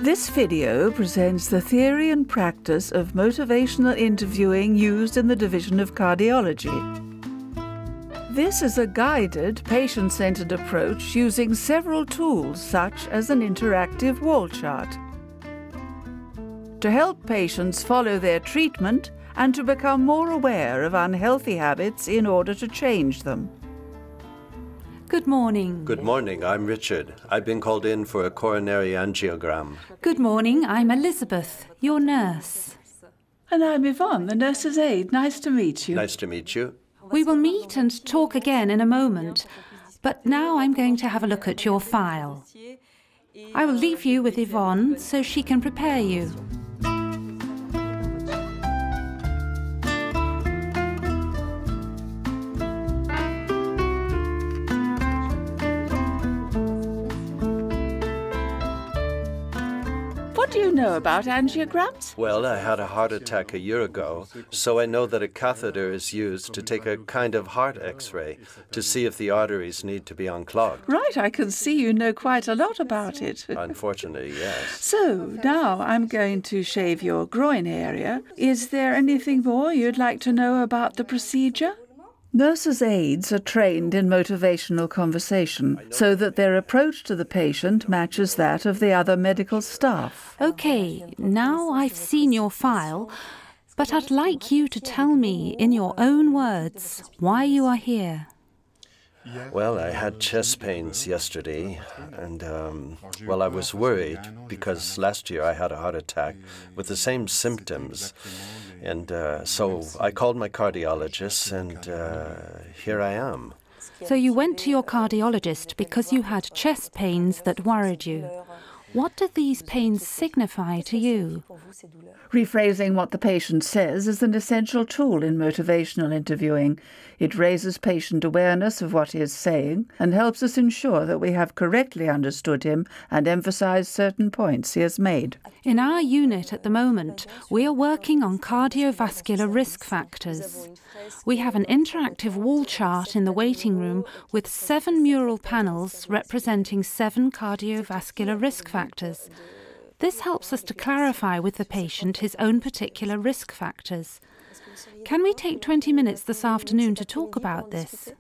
This video presents the theory and practice of motivational interviewing used in the Division of Cardiology. This is a guided, patient-centered approach using several tools such as an interactive wall chart to help patients follow their treatment and to become more aware of unhealthy habits in order to change them. Good morning. Good morning, I'm Richard. I've been called in for a coronary angiogram. Good morning, I'm Elizabeth, your nurse. And I'm Yvonne, the nurse's aide. Nice to meet you. Nice to meet you. We will meet and talk again in a moment, but now I'm going to have a look at your file. I will leave you with Yvonne so she can prepare you. What do you know about angiograms? Well, I had a heart attack a year ago, so I know that a catheter is used to take a kind of heart X-ray to see if the arteries need to be unclogged. Right, I can see you know quite a lot about it. Unfortunately, yes. So, now I'm going to shave your groin area. Is there anything more you'd like to know about the procedure? Nurses' aides are trained in motivational conversation so that their approach to the patient matches that of the other medical staff. Okay, now I've seen your file, but I'd like you to tell me in your own words why you are here. Well, I had chest pains yesterday, and, I was worried because last year I had a heart attack with the same symptoms. And so I called my cardiologist, and here I am. So you went to your cardiologist because you had chest pains that worried you. What do these pains signify to you? Rephrasing what the patient says is an essential tool in motivational interviewing. It raises patient awareness of what he is saying and helps us ensure that we have correctly understood him and emphasized certain points he has made. In our unit at the moment, we are working on cardiovascular risk factors. We have an interactive wall chart in the waiting room with 7 mural panels representing 7 cardiovascular risk factors. This helps us to clarify with the patient his own particular risk factors. Can we take 20 minutes this afternoon to talk about this?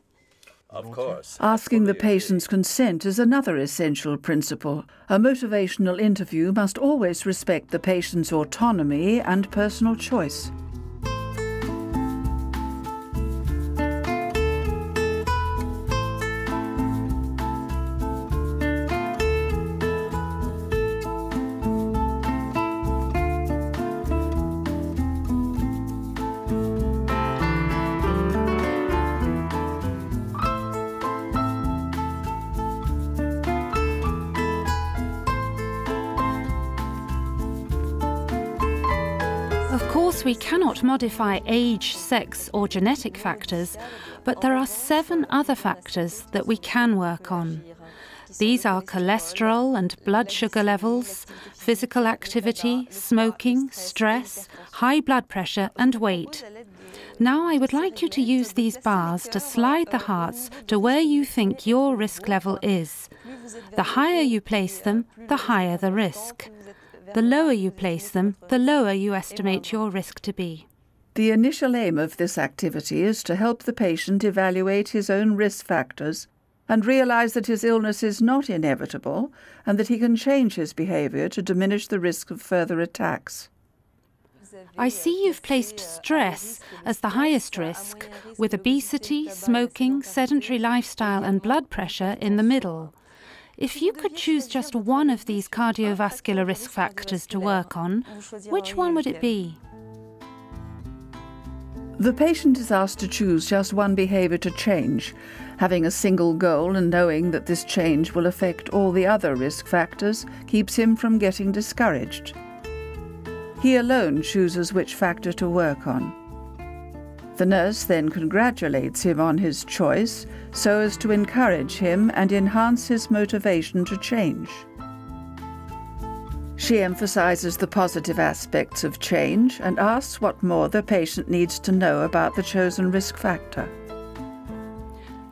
Of course. Asking the patient's consent is another essential principle. A motivational interview must always respect the patient's autonomy and personal choice. Of course, we cannot modify age, sex or genetic factors, but there are 7 other factors that we can work on. These are cholesterol and blood sugar levels, physical activity, smoking, stress, high blood pressure and weight. Now I would like you to use these bars to slide the hearts to where you think your risk level is. The higher you place them, the higher the risk. The lower you place them, the lower you estimate your risk to be. The initial aim of this activity is to help the patient evaluate his own risk factors and realize that his illness is not inevitable and that he can change his behavior to diminish the risk of further attacks. I see you've placed stress as the highest risk, with obesity, smoking, sedentary lifestyle and blood pressure in the middle. If you could choose just one of these cardiovascular risk factors to work on, which one would it be? The patient is asked to choose just one behavior to change, having a single goal and knowing that this change will affect all the other risk factors keeps him from getting discouraged. He alone chooses which factor to work on. The nurse then congratulates him on his choice so as to encourage him and enhance his motivation to change. She emphasizes the positive aspects of change and asks what more the patient needs to know about the chosen risk factor.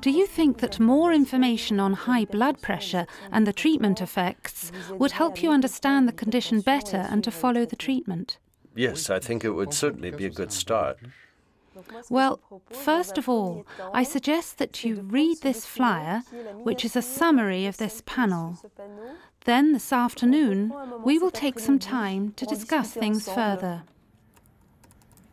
Do you think that more information on high blood pressure and the treatment effects would help you understand the condition better and to follow the treatment? Yes, I think it would certainly be a good start. Well, first of all, I suggest that you read this flyer, which is a summary of this panel. Then this afternoon, we will take some time to discuss things further.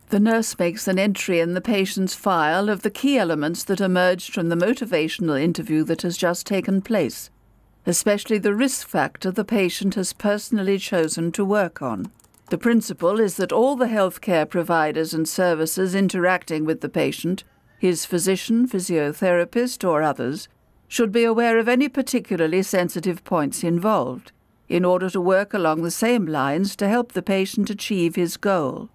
The nurse makes an entry in the patient's file of the key elements that emerged from the motivational interview that has just taken place, especially the risk factor the patient has personally chosen to work on. The principle is that all the healthcare providers and services interacting with the patient, his physician, physiotherapist or others, should be aware of any particularly sensitive points involved, in order to work along the same lines to help the patient achieve his goal.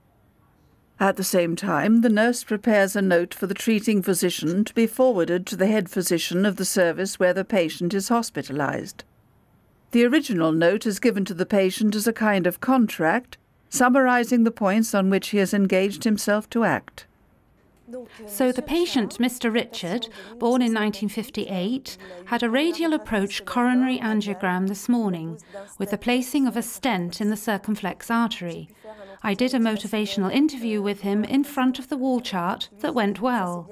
At the same time, the nurse prepares a note for the treating physician to be forwarded to the head physician of the service where the patient is hospitalized. The original note is given to the patient as a kind of contract, summarizing the points on which he has engaged himself to act. So the patient, Mr. Richard, born in 1958, had a radial approach coronary angiogram this morning with the placing of a stent in the circumflex artery. I did a motivational interview with him in front of the wall chart that went well.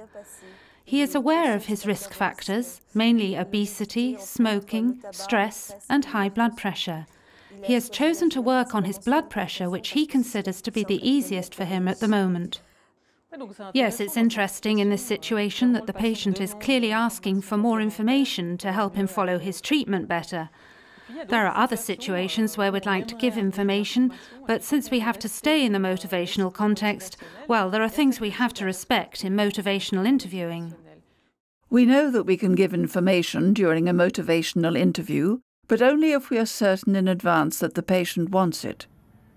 He is aware of his risk factors, mainly obesity, smoking, stress and high blood pressure. He has chosen to work on his blood pressure, which he considers to be the easiest for him at the moment. Yes, it's interesting in this situation that the patient is clearly asking for more information to help him follow his treatment better. There are other situations where we'd like to give information, but since we have to stay in the motivational context, well, there are things we have to respect in motivational interviewing. We know that we can give information during a motivational interview, but only if we are certain in advance that the patient wants it.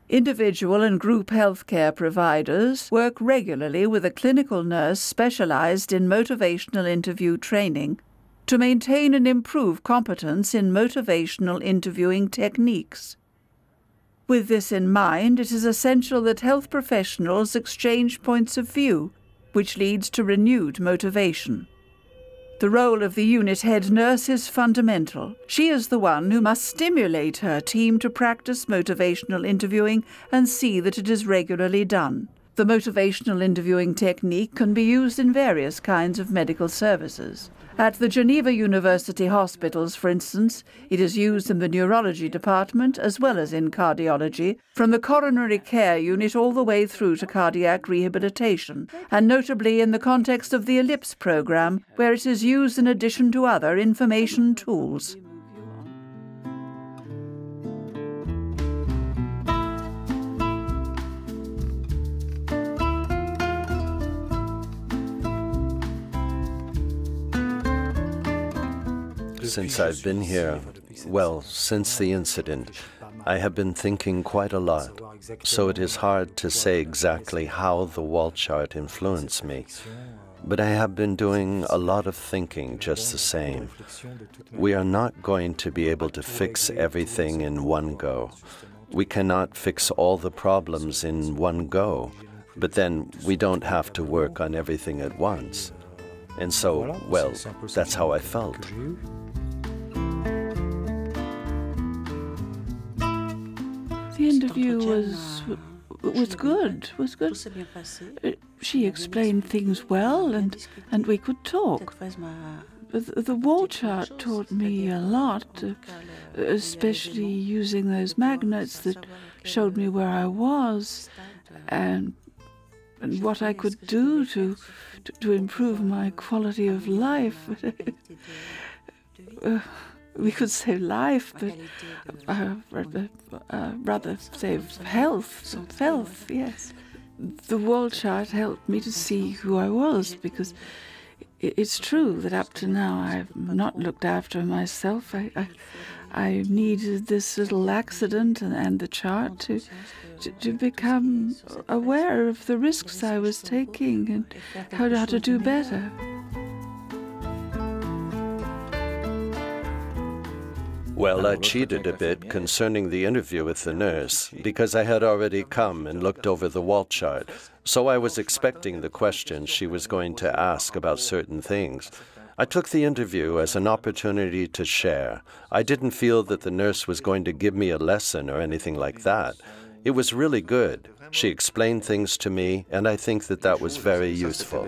Individual and group healthcare providers work regularly with a clinical nurse specialized in motivational interview training to maintain and improve competence in motivational interviewing techniques. With this in mind, it is essential that health professionals exchange points of view, which leads to renewed motivation. The role of the unit head nurse is fundamental. She is the one who must stimulate her team to practice motivational interviewing and see that it is regularly done. The motivational interviewing technique can be used in various kinds of medical services. At the Geneva University hospitals, for instance, it is used in the neurology department as well as in cardiology, from the coronary care unit all the way through to cardiac rehabilitation, and notably in the context of the ELLIPSE program, where it is used in addition to other information tools. Since I've been here, well, since the incident, I have been thinking quite a lot, so it is hard to say exactly how the wall chart influenced me. But I have been doing a lot of thinking just the same. We are not going to be able to fix everything in one go. We cannot fix all the problems in one go, but then we don't have to work on everything at once. And so, well, that's how I felt. The interview was good. She explained things well, and we could talk. The wall chart taught me a lot, especially using those magnets that showed me where I was and what I could do to improve my quality of life. We could say life, but rather say health, yes. The wall chart helped me to see who I was, because it's true that up to now I've not looked after myself. I needed this little accident and the chart to become aware of the risks I was taking and how to do better. Well, I cheated a bit concerning the interview with the nurse, because I had already come and looked over the wall chart, so I was expecting the questions she was going to ask about certain things. I took the interview as an opportunity to share. I didn't feel that the nurse was going to give me a lesson or anything like that. It was really good. She explained things to me, and I think that that was very useful.